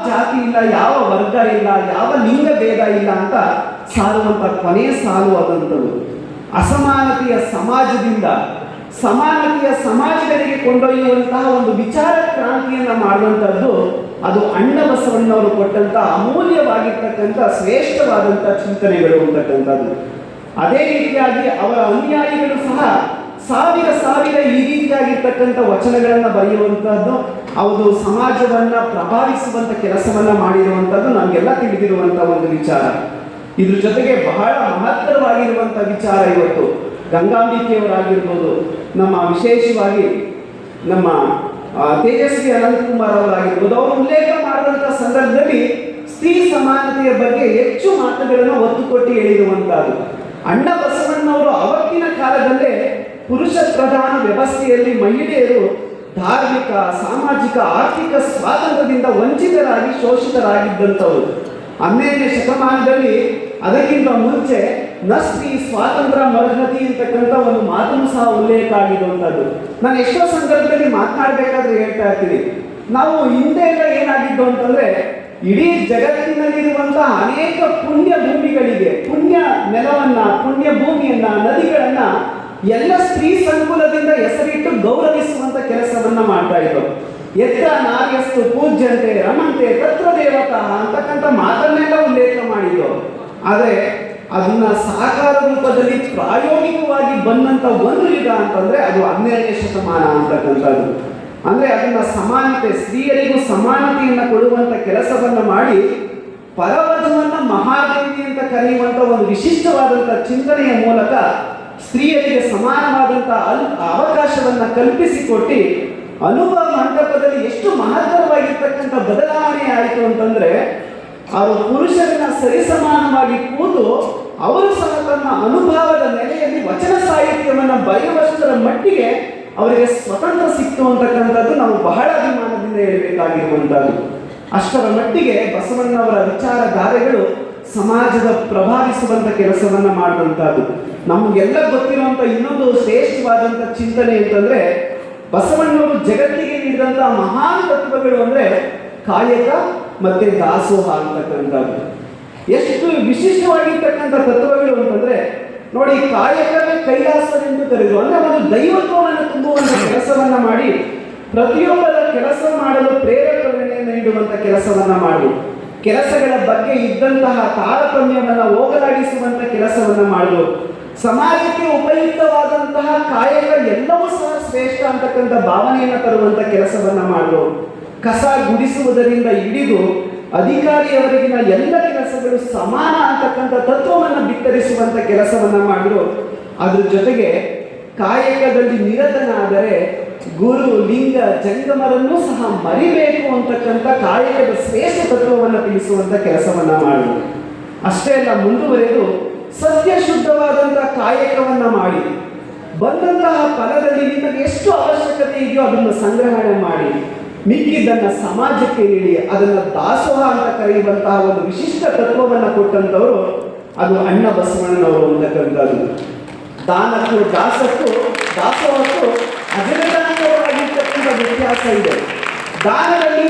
ಜಾತಿ ಇಲ್ಲ, ಯಾವ ವರ್ಗ ಇಲ್ಲ, ಯಾವ ಲಿಂಗ ಭೇದ ಇಲ್ಲ ಅಂತ ಸಾರುವಂಥ ಕೊನೆಯ ಸಾಲು ಆದಂಥದ್ದು. ಅಸಮಾನತೆಯ ಸಮಾಜದಿಂದ ಸಮಾನತೆಯ ಸಮಾಜಗಳಿಗೆ ಕೊಂಡೊಯ್ಯುವಂತಹ ಒಂದು ವಿಚಾರ ಕ್ರಾಂತಿಯನ್ನು ಮಾಡುವಂಥದ್ದು ಅದು ಅಣ್ಣ ಬಸವಣ್ಣವರು ಕೊಟ್ಟಂಥ ಅಮೂಲ್ಯವಾಗಿರ್ತಕ್ಕಂಥ ಶ್ರೇಷ್ಠವಾದಂಥ ಚಿಂತನೆಗಳು ಅಂತಕ್ಕಂಥದ್ದು. ಅದೇ ರೀತಿಯಾಗಿ ಅವರ ಅನುಯಾಯಿಗಳು ಸಹ ಸಾವಿರ ಈ ರೀತಿಯಾಗಿರ್ತಕ್ಕಂಥ ವಚನಗಳನ್ನು ಬರೆಯುವಂಥದ್ದು, ಅವರು ಸಮಾಜವನ್ನು ಪ್ರಭಾವಿಸುವಂಥ ಕೆಲಸವನ್ನು ಮಾಡಿರುವಂಥದ್ದು ನಮಗೆಲ್ಲ ತಿಳಿದಿರುವಂಥ ಒಂದು ವಿಚಾರ. ಇದ್ರ ಜೊತೆಗೆ ಬಹಳ ಮಹತ್ತರವಾಗಿರುವಂಥ ವಿಚಾರ ಇವತ್ತು ಗಂಗಾಂಬಿಕೆಯವರಾಗಿರ್ಬೋದು, ನಮ್ಮ ವಿಶೇಷವಾಗಿ ನಮ್ಮ ತೇಜಸ್ವಿ ಅನಂತಕುಮಾರ್ ಅವರಾಗಿರ್ಬೋದು, ಅವರು ಉಲ್ಲೇಖ ಮಾಡಿದಂಥ ಸಂದರ್ಭದಲ್ಲಿ ಸ್ತ್ರೀ ಸಮಾನತೆಯ ಬಗ್ಗೆ ಹೆಚ್ಚು ಮಾತುಗಳನ್ನು ಒತ್ತು ಕೊಟ್ಟು ಹೇಳಿರುವಂಥದ್ದು. ಅಣ್ಣ ಬಸವಣ್ಣವರು ಅವತ್ತಿನ ಕಾಲದಲ್ಲೇ ಪುರುಷ ಪ್ರಧಾನ ವ್ಯವಸ್ಥೆಯಲ್ಲಿ ಮಹಿಳೆಯರು ಧಾರ್ಮಿಕ, ಸಾಮಾಜಿಕ, ಆರ್ಥಿಕ ಸ್ವಾತಂತ್ರ್ಯದಿಂದ ವಂಚಿತರಾಗಿ ಶೋಷಿತರಾಗಿದ್ದಂಥವರು. 12ನೇ ಶತಮಾನದಲ್ಲಿ ಅದಕ್ಕಿಂತ ಮುಂಚೆ ಸ್ತ್ರೀ ಸ್ವಾತಂತ್ರ್ಯ ಮರ್ಹತಿ ಅಂತಕ್ಕಂಥ ಒಂದು ಮಾತನ್ನು ಸಹ ಉಲ್ಲೇಖ ಆಗಿರುವಂಥದ್ದು. ನಾನು ಎಷ್ಟೋ ಸಂದರ್ಭದಲ್ಲಿ ಮಾತನಾಡಬೇಕಾದ್ರೆ ಹೇಳ್ತಾ ಇರ್ತೀನಿ, ನಾವು ಹಿಂದೆ ಎಲ್ಲ ಏನಾಗಿದ್ದು ಅಂತಂದ್ರೆ ಇಡೀ ಜಗತ್ತಿನಲ್ಲಿರುವಂತಹ ಅನೇಕ ಪುಣ್ಯ ಭೂಮಿಗಳಿಗೆ, ಪುಣ್ಯ ನೆಲವನ್ನ, ಪುಣ್ಯ ಭೂಮಿಯನ್ನ, ನದಿಗಳನ್ನ ಎಲ್ಲ ಸ್ತ್ರೀ ಸಂಕುಲದಿಂದ ಹೆಸರಿಟ್ಟು ಗೌರವಿಸುವಂತ ಕೆಲಸವನ್ನ ಮಾಡ್ತಾ ಇದ್ರು. ಎತ್ರ ನಾರ್ಯಸ್ತು ಪೂಜ್ಯಂತೆ ರಮಂತೆ ತತ್ರ ದೇವತಾ ಅಂತಕ್ಕಂಥ ಮಾತನ್ನೆಲ್ಲ ಉಲ್ಲೇಖ ಮಾಡಿದ್ರು. ಆದರೆ ಅದನ್ನ ಸಾಕಾರ ರೂಪದಲ್ಲಿ ಪ್ರಾಯೋಗಿಕವಾಗಿ ಬಂದಂತ ಒಂದು ಯುಗ ಅಂತಂದ್ರೆ ಅದು 12ನೇ ಶತಮಾನ ಅಂತಕ್ಕಂಥದ್ದು. ಅಂದ್ರೆ ಅದನ್ನ ಸಮಾನತೆ, ಸ್ತ್ರೀಯರಿಗೂ ಸಮಾನತೆಯನ್ನ ಕೊಡುವಂತ ಕೆಲಸವನ್ನ ಮಾಡಿ ಪರವಧುವನ್ನ ಮಹಾದೇವಿ ಅಂತ ಕರೆಯುವಂತ ಒಂದು ವಿಶಿಷ್ಟವಾದಂತ ಚಿಂತನೆಯ ಮೂಲಕ ಸ್ತ್ರೀಯರಿಗೆ ಸಮಾನವಾದಂತ ಅವಕಾಶವನ್ನ ಕಲ್ಪಿಸಿಕೊಟ್ಟು ಅನುಭವ ಮಂಟಪದಲ್ಲಿ ಎಷ್ಟು ಮಹತ್ತರವಾಗಿರ್ತಕ್ಕಂಥ ಬದಲಾವಣೆ ಆಯಿತು ಅಂತಂದ್ರೆ, ಅವರು ಪುರುಷರನ್ನ ಸರಿಸಮಾನವಾಗಿ ಕೂತು ಅವರು ಸಹ ತಮ್ಮ ಅನುಭವದ ನೆಲೆಯಲ್ಲಿ ವಚನ ಸಾಹಿತ್ಯವನ್ನ ಬರೆಯುವಷ್ಟರ ಮಟ್ಟಿಗೆ ಅವರಿಗೆ ಸ್ವತಂತ್ರ ಸಿಕ್ತು ಅಂತಕ್ಕಂಥದ್ದು ನಾವು ಬಹಳ ಅಭಿಮಾನದಿಂದ ಹೇಳಬೇಕಾಗಿರುವಂಥದ್ದು. ಅಷ್ಟರ ಮಟ್ಟಿಗೆ ಬಸವಣ್ಣವರ ವಿಚಾರಧಾರೆಗಳು ಸಮಾಜದ ಪ್ರಭಾವಿಸುವಂಥ ಕೆಲಸವನ್ನ ಮಾಡಿದಂಥದ್ದು. ನಮಗೆಲ್ಲ ಗೊತ್ತಿರುವಂಥ ಇನ್ನೊಂದು ಶ್ರೇಷ್ಠವಾದಂಥ ಚಿಂತನೆ ಅಂತಂದ್ರೆ, ಬಸವಣ್ಣವರು ಜಗತ್ತಿಗೆ ನೀಡಿದಂಥ ಮಹಾನ್ ತತ್ವಗಳು ಅಂದ್ರೆ ಕಾಯಕ ಮತ್ತೆ ದಾಸೋಹ ಅಂತಕ್ಕಂಥದ್ದು. ಎಷ್ಟು ವಿಶಿಷ್ಟವಾಗಿರ್ತಕ್ಕಂಥ ತತ್ವಗಳು ಅಂತಂದ್ರೆ ನೋಡಿ, ಕಾಯಕವೇ ಕೈಲಾಸವೆಂದು ಕರೆದು ಅಂದ್ರೆ ಒಂದು ದೈವತ್ವವನ್ನು ತುಂಬುವಂತ ಕೆಲಸವನ್ನ ಮಾಡಿ ಪ್ರತಿಯೊಬ್ಬರ ಕೆಲಸ ಮಾಡಲು ಪ್ರೇರೇಪಣೆಯನ್ನು ನೀಡುವಂತ ಕೆಲಸವನ್ನ ಮಾಡಿ ಕೆಲಸಗಳ ಬಗ್ಗೆ ಇದ್ದಂತಹ ತಾರತಮ್ಯವನ್ನ ಹೋಗಲಾಡಿಸುವಂತ ಕೆಲಸವನ್ನ ಮಾಡಲು ಸಮಾಜಕ್ಕೆ ಉಪಯುಕ್ತವಾದಂತಹ ಕಾಯಕ ಎಲ್ಲವೂ ಸಹ ಶ್ರೇಷ್ಠ ಅಂತಕ್ಕಂಥ ಭಾವನೆಯನ್ನು ತರುವಂತ ಕೆಲಸವನ್ನ ಮಾಡಲು ಕಸ ಗುಡಿಸುವುದರಿಂದ ಹಿಡಿದು ಅಧಿಕಾರಿಯವರೆಗಿನ ಎಲ್ಲ ಕೆಲಸಗಳು ಸಮಾನ ಅಂತಕ್ಕಂಥ ತತ್ವವನ್ನು ಬಿತ್ತರಿಸುವಂತ ಕೆಲಸವನ್ನ ಮಾಡಲು, ಅದ್ರ ಜೊತೆಗೆ ಕಾಯಕದಲ್ಲಿ ನಿರತನಾದರೆ ಗುರು ಲಿಂಗ ಜಂಗಮರನ್ನೂ ಸಹ ಮರಿಬೇಕು ಅಂತಕ್ಕಂಥ ಕಾಯಕದ ಶ್ರೇಷ್ಠ ತತ್ವವನ್ನು ತಿಳಿಸುವಂತ ಕೆಲಸವನ್ನ ಮಾಡಲು. ಅಷ್ಟೇ ಅಲ್ಲ, ಮುಂದುವರೆದು ಸತ್ಯ ಶುದ್ಧವಾದಂತಹ ಕಾಯಕವನ್ನ ಮಾಡಿ ಬಂದಂತಹ ಫಲದಲ್ಲಿ ನಿಮಗೆ ಎಷ್ಟು ಅವಶ್ಯಕತೆ ಇದೆಯೋ ಅದನ್ನು ಸಂಗ್ರಹಣೆ ಮಾಡಿ ಮಿಕ್ಕಿದ್ದನ್ನು ಸಮಾಜಕ್ಕೆ ನೀಡಿ ಅದನ್ನು ದಾಸೋಹ ಅಂತ ಕರೆಯುವಂತಹ ಒಂದು ವಿಶಿಷ್ಟ ತತ್ವವನ್ನು ಕೊಟ್ಟಂಥವರು ಅದು ಅಣ್ಣ ಬಸವಣ್ಣನವರು ಅಂತಕ್ಕಂಥದ್ದು. ದಾನಕ್ಕೂ ದಾಸೋಹಕ್ಕೂ ಅಜಗಜಾಂತರವಾಗಿರ್ತಕ್ಕಂಥ ವ್ಯತ್ಯಾಸ ಇದೆ. ದಾನದಲ್ಲಿ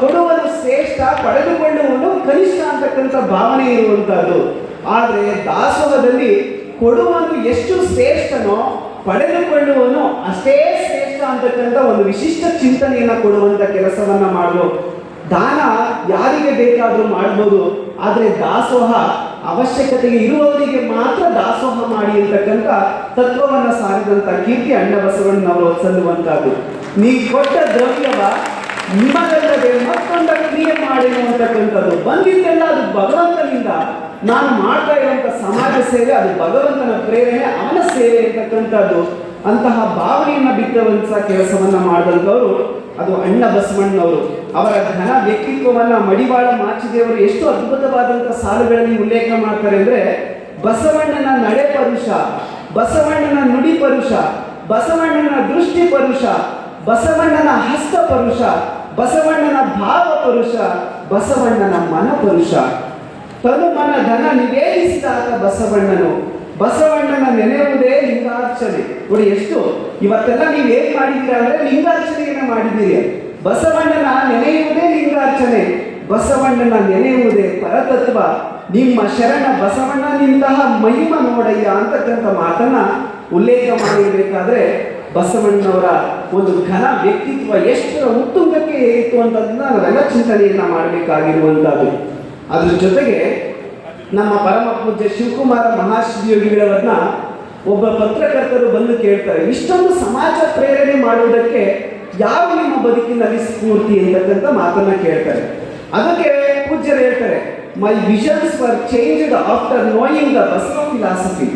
ಕೊಡುವುದು ಶ್ರೇಷ್ಠ, ಪಡೆದುಕೊಳ್ಳುವುದು ಕನಿಷ್ಠ ಅಂತಕ್ಕಂಥ ಭಾವನೆ ಇರುವಂತಹದ್ದು. ಆದರೆ ದಾಸೋಹದಲ್ಲಿ ಕೊಡುವನು ಎಷ್ಟು ಶ್ರೇಷ್ಠನೋ ಪಡೆದುಕೊಳ್ಳುವನು ಅಷ್ಟೇ ಶ್ರೇಷ್ಠ ಅಂತಕ್ಕಂಥ ಒಂದು ವಿಶಿಷ್ಟ ಚಿಂತನೆಯನ್ನು ಕೊಡುವಂತ ಕೆಲಸವನ್ನ ಮಾಡಲು. ದಾನ ಯಾರಿಗೆ ಬೇಕಾದರೂ ಮಾಡ್ಬೋದು, ಆದರೆ ದಾಸೋಹ ಅವಶ್ಯಕತೆಗೆ ಇರುವವರಿಗೆ ಮಾತ್ರ ದಾಸೋಹ ಮಾಡಿ ಅಂತಕ್ಕಂಥ ತತ್ವವನ್ನು ಸಾರಿದಂಥ ಕೀರ್ತಿ ಅಣ್ಣ ಬಸವಣ್ಣನವರು ಸಲ್ಲುವಂತಹದ್ದು. ನೀವು ಕೊಟ್ಟ ದ್ರವ್ಯವ ನಿಮಗಲ್ಲದೆ ಮತ್ತೊಂದ ಕ್ರಿಯೆ ಮಾಡೇನು ಅಂತಕ್ಕಂಥದ್ದು ಬಂದಿದ್ದೆಲ್ಲ ಅದು ಭಗವಂತನಿಂದ. ನಾನು ಮಾಡ್ತಾ ಇರುವಂಥ ಸಮಾಜ ಸೇವೆ ಅದು ಭಗವಂತನ ಪ್ರೇರಣೆ, ಅವನ ಸೇವೆ ಅಂತಕ್ಕಂಥದ್ದು. ಅಂತಹ ಭಾವನೆಯನ್ನು ಬಿತ್ತುವಂಥ ಕೆಲಸವನ್ನ ಮಾಡಿದಂಥವರು ಅದು ಅಣ್ಣ ಬಸವಣ್ಣನವರು. ಅವರ ಘನ ವ್ಯಕ್ತಿತ್ವವನ್ನ ಮಡಿವಾಳ ಮಾಚಿದೇವರು ಎಷ್ಟು ಅದ್ಭುತವಾದಂಥ ಸಾಲುಗಳಲ್ಲಿ ಉಲ್ಲೇಖ ಮಾಡ್ತಾರೆ ಅಂದ್ರೆ, ಬಸವಣ್ಣನ ನಡೆ ಪರುಷ, ಬಸವಣ್ಣನ ನುಡಿ ಪರುಷ, ಬಸವಣ್ಣನ ದೃಷ್ಟಿ ಪರುಷ, ಬಸವಣ್ಣನ ಹಸ್ತ ಪರುಷ, ಬಸವಣ್ಣನ ಭಾವ ಪರುಷ, ಬಸವಣ್ಣನ ಮನ ಪರುಷ. ತನು ಮನ ಧನ ನಿವೇದಿಸಿದಾಗ ಬಸವಣ್ಣನು, ಬಸವಣ್ಣನ ನೆನೆಯುವುದೇ ಲಿಂಗಾರ್ಚನೆ. ನೋಡಿ ಎಷ್ಟು ಇವತ್ತೆಲ್ಲ ನೀವು ಏನ್ ಮಾಡಿದ್ದೀರಾ ಅಂದ್ರೆ ಲಿಂಗಾರ್ಚನೆಯನ್ನ ಮಾಡಿದ್ದೀರಿ. ಬಸವಣ್ಣನ ನೆನೆಯುವುದೇ ಲಿಂಗಾರ್ಚನೆ. ಬಸವಣ್ಣನ ನೆನೆಯುವುದೇ ಪರತತ್ವ, ನಿಮ್ಮ ಶರಣ ಬಸವಣ್ಣನಿಂತಹ ಮಹಿಮ ನೋಡಯ್ಯ ಅಂತಕ್ಕಂಥ ಮಾತನ್ನ ಉಲ್ಲೇಖ ಮಾಡಿರಬೇಕಾದ್ರೆ ಬಸವಣ್ಣನವರ ಒಂದು ಘನ ವ್ಯಕ್ತಿತ್ವ ಎಷ್ಟರ ಉತ್ತುಂಗಕ್ಕೆ ಏರಿತು ಅಂತದನ್ನ ನಾವೆಲ್ಲ ಚಿಂತನೆಯನ್ನ ಮಾಡಬೇಕಾಗಿರುವಂಥದ್ದು. ಅದ್ರ ಜೊತೆಗೆ ನಮ್ಮ ಪರಮ ಪೂಜ್ಯ ಶಿವಕುಮಾರ ಮಹಾಶ್ರೀಯೋಗಿಗಳವರನ್ನ ಒಬ್ಬ ಪತ್ರಕರ್ತರು ಬಂದು ಕೇಳ್ತಾರೆ, ಇಷ್ಟೊಂದು ಸಮಾಜ ಪ್ರೇರಣೆ ಮಾಡುವುದಕ್ಕೆ ಯಾವ ನಿಮ್ಮ ಬದುಕಿನಲ್ಲಿ ಸ್ಫೂರ್ತಿ ಅಂತಕ್ಕಂಥ ಮಾತನ್ನ ಕೇಳ್ತಾರೆ. ಅದಕ್ಕೆ ಪೂಜ್ಯರು ಹೇಳ್ತಾರೆ, my visions were changed after knowing the Basava philosophy.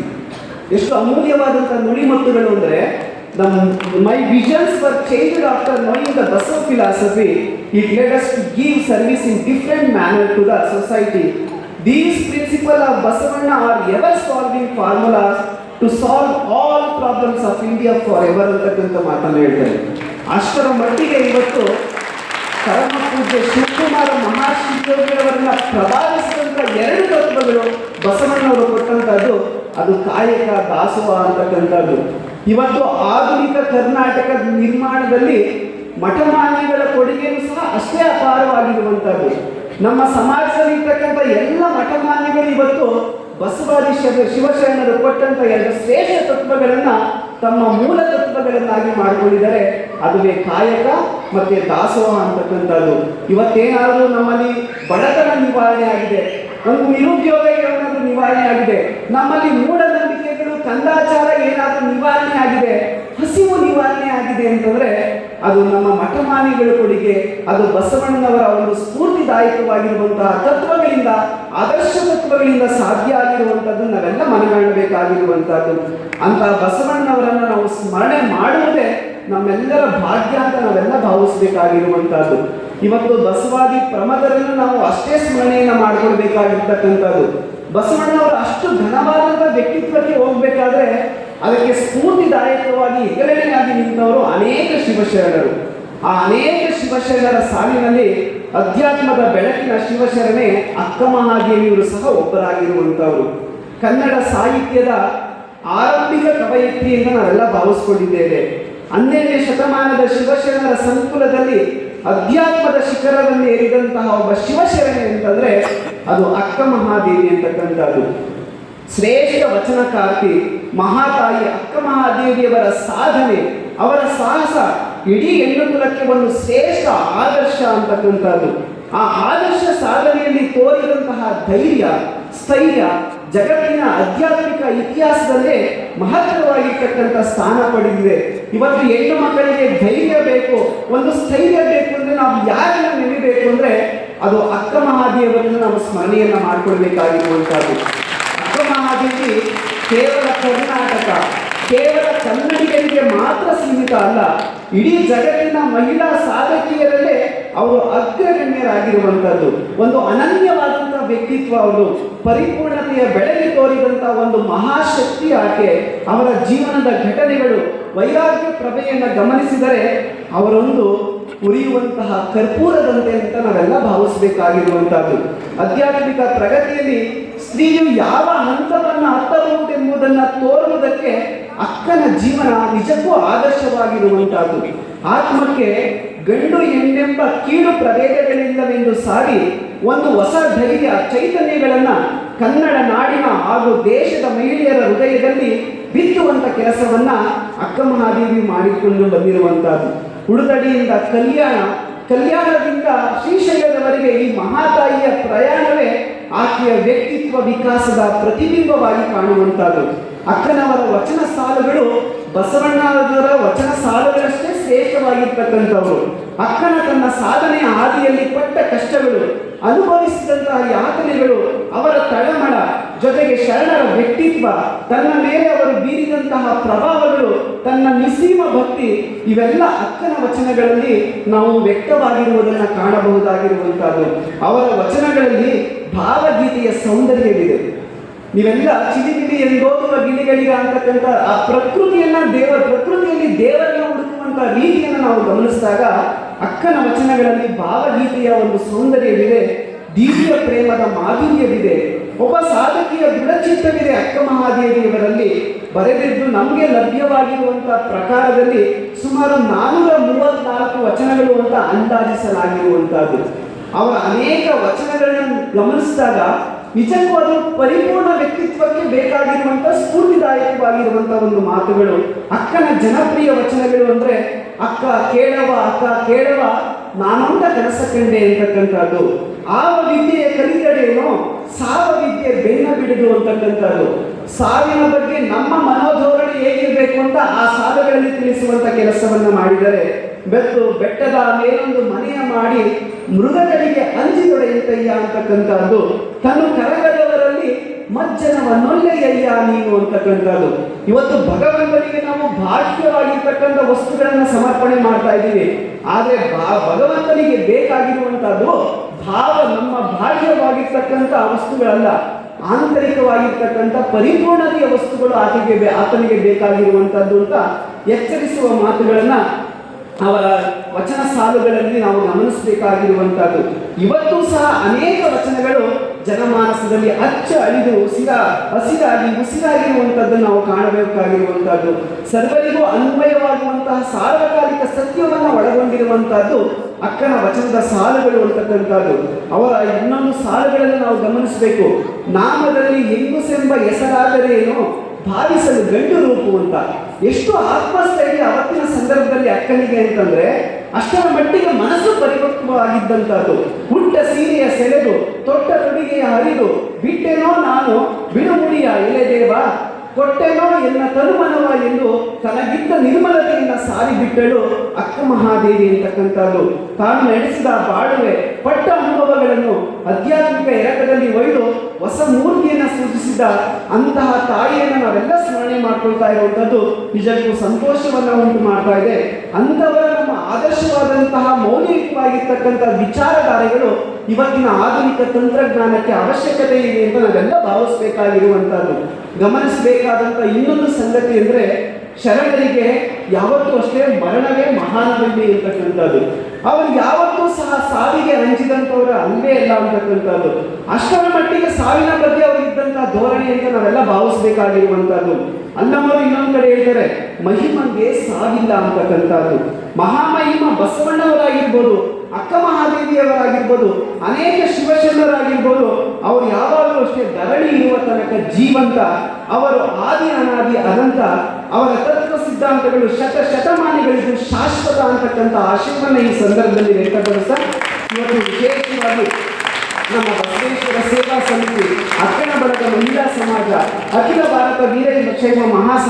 ಎಷ್ಟು ಅಮೂಲ್ಯವಾದಂಥ ನುಡಿಮತ್ತುಗಳು ಅಂದರೆ, my visions were changed after knowing the Basava philosophy, it led us to give service in different manner to the society. These principle of Basavanna are ever solving formulas to solve all problems of India forever ಅಂತಕ್ಕಂಥ ಮಾತನ್ನು ಹೇಳ್ತಾರೆ. ಅಷ್ಟರ ಮಟ್ಟಿಗೆ ಇವತ್ತು ಪರಮ ಪೂಜ್ಯ ಶಿವಕುಮಾರ ಮಹಾಶ್ರೀಯವರನ್ನ ಪ್ರಭಾವಿಸಿದಂಥ ಎರಡು ತತ್ವಗಳು ಬಸವಣ್ಣವರು ಕೊಟ್ಟಂಥದ್ದು, ಅದು ಕಾಯಕ ದಾಸೋಹ ಅಂತಕ್ಕಂಥದ್ದು. ಇವತ್ತು ಆಧುನಿಕ ಕರ್ನಾಟಕದ ನಿರ್ಮಾಣದಲ್ಲಿ ಮಠಮಾನ್ಯಗಳ ಕೊಡುಗೆಯೂ ಸಹ ಅಷ್ಟೇ ಅಪಾರವಾಗಿರುವಂಥದ್ದು. ನಮ್ಮ ಸಮಾಜದಲ್ಲಿ ಇರ್ತಕ್ಕಂಥ ಎಲ್ಲ ಮಠಮಾನ್ಯಗಳು ಇವತ್ತು ಬಸವಾದಿ ಶಿವಶರಣರು ಕೊಟ್ಟಂಥ ಎರಡು ಶ್ರೇಷ್ಠ ತತ್ವಗಳನ್ನು ತಮ್ಮ ಮೂಲ ತತ್ವಗಳನ್ನಾಗಿ ಮಾಡಿಕೊಂಡಿದ್ದಾರೆ. ಅದುವೇ ಕಾಯಕ ಮತ್ತೆ ದಾಸೋಹ ಅಂತಕ್ಕಂಥದ್ದು. ಇವತ್ತೇನಾದರೂ ನಮ್ಮಲ್ಲಿ ಬಡತನ ನಿವಾರಣೆ ಆಗಿದೆ, ಒಂದು ನಿರುದ್ಯೋಗ ಏನಾದರೂ ನಿವಾರಣೆ ಆಗಿದೆ, ನಮ್ಮಲ್ಲಿ ಮೂಢನಂಬಿಕೆಗಳು ಕಂದಾಚಾರ ಏನಾದರೂ ನಿವಾರಣೆ ಆಗಿದೆ, ಹಸಿವು ನಿವಾರಣೆ ಆಗಿದೆ ಅಂತಂದ್ರೆ ಅದು ನಮ್ಮ ಮಠಮಾನ್ಯಗಳ ಕೊಡುಗೆ, ಅದು ಬಸವಣ್ಣನವರ ಒಂದು ಸ್ಫೂರ್ತಿದಾಯಕವಾಗಿರುವಂತಹ ತತ್ವಗಳಿಂದ, ಆದರ್ಶ ತತ್ವಗಳಿಂದ ಸಾಧ್ಯ ಆಗಿರುವಂಥದ್ದು ನಾವೆಲ್ಲ ಮನಗಾಣಬೇಕಾಗಿರುವಂಥದ್ದು. ಅಂತ ಬಸವಣ್ಣನವರನ್ನು ನಾವು ಸ್ಮರಣೆ ಮಾಡುವುದೇ ನಮ್ಮೆಲ್ಲರ ಭಾಗ್ಯ ಅಂತ ನಾವೆಲ್ಲ ಭಾವಿಸಬೇಕಾಗಿರುವಂಥದ್ದು. ಇವತ್ತು ಬಸವಾದಿ ಪ್ರಮದರನ್ನು ನಾವು ಅಷ್ಟೇ ಸ್ಮರಣೆಯನ್ನು ಮಾಡಿಕೊಳ್ಬೇಕಾಗಿರ್ತಕ್ಕಂಥದ್ದು. ಬಸವಣ್ಣನವರು ಅಷ್ಟು ಘನವಾದಂಥ ವ್ಯಕ್ತಿತ್ವಕ್ಕೆ ಹೋಗ್ಬೇಕಾದ್ರೆ ಅದಕ್ಕೆ ಸ್ಫೂರ್ತಿದಾಯಕವಾಗಿ ಹೆಗಲೆಣೆಯಾಗಿ ನಿಂತವರು ಅನೇಕ ಶಿವಶರಣರು. ಆ ಅನೇಕ ಶಿವಶರಣರ ಸಾಲಿನಲ್ಲಿ ಅಧ್ಯಾತ್ಮದ ಬೆಳಕಿನ ಶಿವಶರಣೆ ಅಕ್ಕ ಮಹಾದೇವಿಯವರು ಸಹ ಒಬ್ಬರಾಗಿರುವಂಥವರು. ಕನ್ನಡ ಸಾಹಿತ್ಯದ ಆರಂಭಿಕ ಕವಯಿತ್ರಿ ಎಂದು ನಾವೆಲ್ಲ ಭಾವಿಸ್ಕೊಂಡಿದ್ದೇವೆ. 12ನೇ ಶತಮಾನದ ಶಿವಶರಣರ ಸಂಕುಲದಲ್ಲಿ ಅಧ್ಯಾತ್ಮದ ಶಿಖರವನ್ನು ಏರಿದಂತಹ ಒಬ್ಬ ಶಿವಶರಣೆ ಅಂತಂದ್ರೆ ಅದು ಅಕ್ಕ ಮಹಾದೇವಿ ಅಂತಕ್ಕಂಥದ್ದು. ಶ್ರೇಷ್ಠ ವಚನಕಾರ್ತಿ ಮಹಾತಾಯಿ ಅಕ್ಕ ಮಹಾದೇವಿಯವರ ಸಾಧನೆ, ಅವರ ಸಾಹಸ ಇಡೀ ಹೆಣ್ಣು ಕುಲಕ್ಕೆ ಒಂದು ಶ್ರೇಷ್ಠ ಆದರ್ಶ ಅಂತಕ್ಕಂಥದ್ದು. ಆ ಆದರ್ಶ ಸಾಧನೆಯಲ್ಲಿ ತೋರಿದಂತಹ ಧೈರ್ಯ, ಸ್ಥೈರ್ಯ ಜಗತ್ತಿನ ಆಧ್ಯಾತ್ಮಿಕ ಇತಿಹಾಸದಲ್ಲೇ ಮಹತ್ತರವಾಗಿರ್ತಕ್ಕಂಥ ಸ್ಥಾನ ಪಡೆದಿದೆ. ಇವತ್ತು ಹೆಣ್ಣು ಮಕ್ಕಳಿಗೆ ಧೈರ್ಯ ಬೇಕು, ಒಂದು ಸ್ಥೈರ್ಯ ಬೇಕು ಅಂದರೆ ನಾವು ಯಾರನ್ನ ನೆನೆಯಬೇಕು ಅಂದರೆ ಅದು ಅಕ್ಕ ಮಹಾದೇವರನ್ನು ನಾವು ಸ್ಮರಣೆಯನ್ನು ಮಾಡಿಕೊಳ್ಬೇಕಾಗಿರುವಂಥದ್ದು. ಅಕ್ಕ ಮಹಾದೇವಿ ಕೇವಲ ಕರ್ನಾಟಕ, ಕೇವಲ ಕನ್ನಡಿಗರಿಗೆ ಮಾತ್ರ ಸೀಮಿತ ಅಲ್ಲ, ಇಡೀ ಜಗತ್ತಿನ ಮಹಿಳಾ ಸಾಧಕಿಯರಲ್ಲೇ ಅವರು ಅಗ್ರಗಣ್ಯರಾಗಿರುವಂಥದ್ದು. ಒಂದು ಅನನ್ಯವಾದಂಥ ವ್ಯಕ್ತಿತ್ವ, ಅವರು ಪರಿಪೂರ್ಣತೆಯ ಬೆಳಗಿ ತೋರಿದಂಥ ಒಂದು ಮಹಾಶಕ್ತಿ ಆಕೆ. ಅವರ ಜೀವನದ ಘಟನೆಗಳು, ವೈರಾಗ್ಯ ಪ್ರಭೆಯನ್ನು ಗಮನಿಸಿದರೆ ಅವರೊಂದು ಉರಿಯುವಂತಹ ಕರ್ಪೂರದಂತೆ ಅಂತ ನಾವೆಲ್ಲ ಭಾವಿಸಬೇಕಾಗಿರುವಂಥದ್ದು. ಆಧ್ಯಾತ್ಮಿಕ ಪ್ರಗತಿಯಲ್ಲಿ ಸ್ತ್ರೀಯು ಯಾವ ಹಂತವನ್ನು ಹತ್ತಬಹುದೆಂಬುದನ್ನು ತೋರುವುದಕ್ಕೆ ಅಕ್ಕನ ಜೀವನ ನಿಜಕ್ಕೂ ಆದರ್ಶವಾಗಿರುವಂಥದ್ದು. ಆತ್ಮಕ್ಕೆ ಗಂಡು ಹೆಣ್ಣೆಂಬ ಕೀಳು ಪ್ರಭೇದಗಳಿಲ್ಲವೆಂದು ಸಾರಿ ಒಂದು ಹೊಸ ಧೈರ್ಯ, ಚೈತನ್ಯಗಳನ್ನು ಕನ್ನಡ ನಾಡಿನ ಹಾಗೂ ದೇಶದ ಮಹಿಳೆಯರ ಹೃದಯದಲ್ಲಿ ಬಿತ್ತುವಂಥ ಕೆಲಸವನ್ನ ಅಕ್ಕ ಮಹಾದೇವಿ ಮಾಡಿಕೊಂಡು ಬಂದಿರುವಂಥದ್ದು. ಉಡುತಡಿಯಿಂದ ಕಲ್ಯಾಣ, ಕಲ್ಯಾಣದಿಂದ ಶ್ರೀಶೈಲದವರೆಗೆ ಈ ಮಹಾತಾಯಿಯ ಪ್ರಯಾಣವೇ ಆಕೆಯ ವ್ಯಕ್ತಿತ್ವ ವಿಕಾಸದ ಪ್ರತಿಬಿಂಬವಾಗಿ ಕಾಣುವಂಥದ್ದು. ಅಕ್ಕನವರ ವಚನ ಸಾಲುಗಳು ಬಸವಣ್ಣನವರ ವಚನ ಸಾಲುಗಳಷ್ಟೇ ಶ್ರೇಷ್ಠವಾಗಿರ್ತಕ್ಕಂಥವರು. ಅಕ್ಕನ ತನ್ನ ಸಾಧನೆಯ ಹಾದಿಯಲ್ಲಿ ಪಟ್ಟ ಕಷ್ಟಗಳು, ಅನುಭವಿಸಿದಂತಹ ಯಾತನೆಗಳು, ಅವರ ತಳಮಳ, ಜೊತೆಗೆ ಶರಣರ ವ್ಯಕ್ತಿತ್ವ, ತನ್ನ ಮೇಲೆ ಅವರು ಬೀರಿದಂತಹ ಪ್ರಭಾವಗಳು, ತನ್ನ ನಿಸೀಮ ಭಕ್ತಿ, ಇವೆಲ್ಲ ಅಕ್ಕನ ವಚನಗಳಲ್ಲಿ ನಾವು ವ್ಯಕ್ತವಾಗಿರುವುದನ್ನು ಕಾಣಬಹುದಾಗಿರುವಂಥದ್ದು. ಅವರ ವಚನಗಳಲ್ಲಿ ಭಾವಗೀತೆಯ ಸೌಂದರ್ಯವಿದೆ. ನೀವೆಲ್ಲ ಚಿಲಿಗಿಲಿ ಎಂದೋದುವ ಗಿಳಿಗಳಿಗ ಅಂತಕ್ಕಂಥ ಆ ಪ್ರಕೃತಿಯಲ್ಲಿ ದೇವರನ್ನು ಹುಡುಕುವಂಥ ರೀತಿಯನ್ನು ನಾವು ಗಮನಿಸಿದಾಗ ಅಕ್ಕನ ವಚನಗಳಲ್ಲಿ ಭಾವಗೀತೆಯ ಒಂದು ಸೌಂದರ್ಯವಿದೆ, ದಿವ್ಯ ಪ್ರೇಮದ ಮಾಧುರ್ಯವಿದೆ, ಒಬ್ಬ ಸಾಧಕಿಯ ದೃಢಚಿತ್ತವಿದೆ. ಅಕ್ಕ ಮಹಾದೇವಿಯವರಲ್ಲಿ ಬರೆದಿದ್ದು ನಮಗೆ ಲಭ್ಯವಾಗಿರುವಂಥ ಪ್ರಕಾರದಲ್ಲಿ ಸುಮಾರು 434 ವಚನಗಳು ಅಂತ ಅಂದಾಜಿಸಲಾಗಿರುವಂಥದ್ದು. ಅವರ ಅನೇಕ ವಚನಗಳನ್ನು ಗಮನಿಸಿದಾಗ ನಿಜಕ್ಕೂ ಅದು ಪರಿಪೂರ್ಣ ವ್ಯಕ್ತಿತ್ವಕ್ಕೆ ಬೇಕಾಗಿರುವಂಥ ಸ್ಫೂರ್ತಿದಾಯಕವಾಗಿರುವಂಥ ಒಂದು ಮಾತುಗಳು. ಅಕ್ಕನ ಜನಪ್ರಿಯ ವಚನಗಳು ಅಂದರೆ ಅಕ್ಕ ಕೇಳವ ನಾನೊಂದ ಕನಸ ಕಂಡೆ ಅಂತಕ್ಕಂಥದ್ದು. ಆವ ವಿದ್ಯೆಯ ಕಲಿತಡೇನೋ ಸಾವ ವಿದ್ಯೆ ಬೆನ್ನ ಬಿಡುದು ಅಂತಕ್ಕಂಥದ್ದು. ಸಾವಿನ ಬಗ್ಗೆ ನಮ್ಮ ಮನೋಧೋರಣೆ ಹೇಗಿರಬೇಕು ಅಂತ ಆ ಸಾಲುಗಳಲ್ಲಿ ತಿಳಿಸುವಂಥ ಕೆಲಸವನ್ನು ಮಾಡಿದರೆ, ಬೆಟ್ಟದ ಮೇಲೊಂದು ಮನೆಯ ಮಾಡಿ ಮೃಗಗಳಿಗೆ ಅಂಜಿದೊಡೆಯುತ್ತಯ್ಯ ಅಂತಕ್ಕಂಥದ್ದು. ತನ್ನ ಕರಗದವರಲ್ಲಿ ಮಜ್ಜನವನ್ನೊಲ್ಲೆಯಯ್ಯ ನೀನು ಅಂತಕ್ಕಂಥದ್ದು. ಇವತ್ತು ಭಗವಂತನಿಗೆ ನಾವು ಬಾಹ್ಯವಾಗಿರ್ತಕ್ಕಂಥ ವಸ್ತುಗಳನ್ನು ಸಮರ್ಪಣೆ ಮಾಡ್ತಾ ಇದ್ದೀವಿ. ಆದರೆ ಭಗವಂತನಿಗೆ ಬೇಕಾಗಿರುವಂಥದ್ದು ನಮ್ಮ ಬಾಹ್ಯವಾಗಿರ್ತಕ್ಕಂಥ ವಸ್ತುಗಳಲ್ಲ, ಆಂತರಿಕವಾಗಿರ್ತಕ್ಕಂಥ ಪರಿಪೂರ್ಣತೆಯ ವಸ್ತುಗಳು ಆತನಿಗೆ ಬೇಕಾಗಿರುವಂಥದ್ದು ಅಂತ ಎಚ್ಚರಿಸುವ ಮಾತುಗಳನ್ನು ಅವರ ವಚನ ಸಾಲುಗಳಲ್ಲಿ ನಾವು ಗಮನಿಸಬೇಕಾಗಿರುವಂಥದ್ದು. ಇವತ್ತು ಸಹ ಅನೇಕ ವಚನಗಳು ಜನಮಾನಸದಲ್ಲಿ ಅಚ್ಚ ಅಳಿದು ಉಸಿರಾಗಿರುವಂಥದ್ದನ್ನು ನಾವು ಕಾಣಬೇಕಾಗಿರುವಂಥದ್ದು. ಸರ್ವರಿಗೂ ಅನ್ವಯವಾಗುವಂತಹ ಸಾರ್ವಕಾಲಿಕ ಸತ್ಯವನ್ನು ಒಳಗೊಂಡಿರುವಂಥದ್ದು ಅಕ್ಕನ ವಚನದ ಸಾಲುಗಳು ಅಂತಕ್ಕಂಥದ್ದು. ಅವರ ಇನ್ನೊಂದು ಸಾಲುಗಳನ್ನು ನಾವು ಗಮನಿಸಬೇಕು. ನಾಮದಲ್ಲಿ ಹೆಂಗುಸೆಂಬ ಹೆಸರಾದರೇನೋ ಭಾವಿಸಲು ಗಂಡು ರೂಪು ಅಂತ. ಎಷ್ಟು ಆತ್ಮಸ್ಥೈರ್ಯ ಅವತ್ತಿನ ಸಂದರ್ಭದಲ್ಲಿ ಅಕ್ಕನಿಗೆ ಅಂತಂದ್ರೆ, ಅಷ್ಟರ ಮಟ್ಟಿಗೆ ಮನಸ್ಸು ಪರಿಪಕ್ವವಾಗಿದ್ದಂಥದ್ದು. ಉಟ್ಟ ಸೀರೆಯ ಸೆಳೆದು ತೊಟ್ಟ ತೊಡಿಗೆಯ ಹರಿದು ಬಿಟ್ಟೆನೋ ನಾನು ಬಿಡುಮುಡಿಯ ಎಲೆದೇವ ಕೊಟ್ಟೆನೋ ಎನ್ನ ತನುಮನವ ಎಂದು ತನಗಿದ್ದ ನಿರ್ಮಲತೆಯನ್ನು ಸಾರಿ ಬಿಟ್ಟಳು ಅಕ್ಕ ಮಹಾದೇವಿ ಅಂತಕ್ಕಂಥದ್ದು. ತಾನು ನಡೆಸಿದ ಬಾಳುವೆ ಪಟ್ಟ ಅನುಭವಗಳನ್ನು ಆಧ್ಯಾತ್ಮಿಕ ಎರಕದಲ್ಲಿ ಒಯ್ದು ಹೊಸ ಮೂರ್ತಿಯನ್ನು ಸೃಜಿಸಿದ ಅಂತಹ ತಾಯಿಯನ್ನು ನಾವೆಲ್ಲ ಸ್ಮರಣೆ ಮಾಡ್ಕೊಳ್ತಾ ಇರುವಂಥದ್ದು ನಿಜಕ್ಕೂ ಸಂತೋಷವನ್ನು ಉಂಟು ಮಾಡ್ತಾ ಇದೆ. ಅಂಥವರ ನಮ್ಮ ಆದರ್ಶವಾದಂತಹ ಮೌಲ್ಯಯುತವಾಗಿರ್ತಕ್ಕಂಥ ವಿಚಾರಧಾರೆಗಳು ಇವತ್ತಿನ ಆಧುನಿಕ ತಂತ್ರಜ್ಞಾನಕ್ಕೆ ಅವಶ್ಯಕತೆ ಇದೆ ಅಂತ ನಾವೆಲ್ಲ ಭಾವಿಸಬೇಕಾಗಿರುವಂಥದ್ದು. ಗಮನಿಸಬೇಕಾದಂಥ ಇನ್ನೊಂದು ಸಂಗತಿ ಅಂದರೆ, ಶರಣರಿಗೆ ಯಾವತ್ತೂ ಅಷ್ಟೇ ಮರಣವೇ ಮಹಾನದಲ್ಲಿ ಅಂತಕ್ಕಂಥದ್ದು. ಅವರು ಯಾವತ್ತೂ ಸಹ ಸಾವಿಗೆ ಅಂಜಿದಂಥವ್ರು ಅಲ್ಲೇ ಇಲ್ಲ ಅಂತಕ್ಕಂಥದ್ದು. ಅಷ್ಟರ ಮಟ್ಟಿಗೆ ಸಾವಿನ ಬಗ್ಗೆ ಅವರಿದ್ದಂಥ ಧೋರಣೆ ಅಂತ ನಾವೆಲ್ಲ ಭಾವಿಸಬೇಕಾಗಿರುವಂಥದ್ದು. ಅಲ್ಲಮ್ಮವರು ಇನ್ನೊಂದು ಕಡೆ ಹೇಳ್ತಾರೆ, ಮಹಿಮಂಗೆ ಸಾವಿಲ್ಲ ಅಂತಕ್ಕಂಥದ್ದು. ಮಹಾಮಹಿಮ ಬಸವಣ್ಣವರಾಗಿರ್ಬೋದು, ಅಕ್ಕ ಮಹಾದೇವಿಯವರಾಗಿರ್ಬೋದು, ಅನೇಕ ಶಿವಶರಣರಾಗಿರ್ಬೋದು, ಅವರು ಯಾವಾಗಲೂ ಅಷ್ಟೇ ಧರಣಿ ಇರುವ ತನಕ ಜೀವಂತ. ಅವರು ಆದಿ ಅನಾದಿ ಅನಂತ. ಅವರ ತತ್ವ ಸಿದ್ಧಾಂತಗಳು ಶತಮಾನಿಗಳಿಗೂ ಶಾಶ್ವತ ಅಂತಕ್ಕಂಥ ಆಶಯವನ್ನು ಈ ಸಂದರ್ಭದಲ್ಲಿ ವ್ಯಕ್ತಪಡಿಸ ಇವತ್ತು ವಿಶೇಷವಾಗಿ ನಮ್ಮ ಬಸವೇಶ್ವರ ಸೇವಾ ಸಮಿತಿ, ಅಕ್ಕನ ಬಳಗ ಮಹಿಳಾ ಸಮಾಜ, ಅಖಿಲ ಭಾರತ ವೀರಶೈವ ಮಹಾಸಭಾ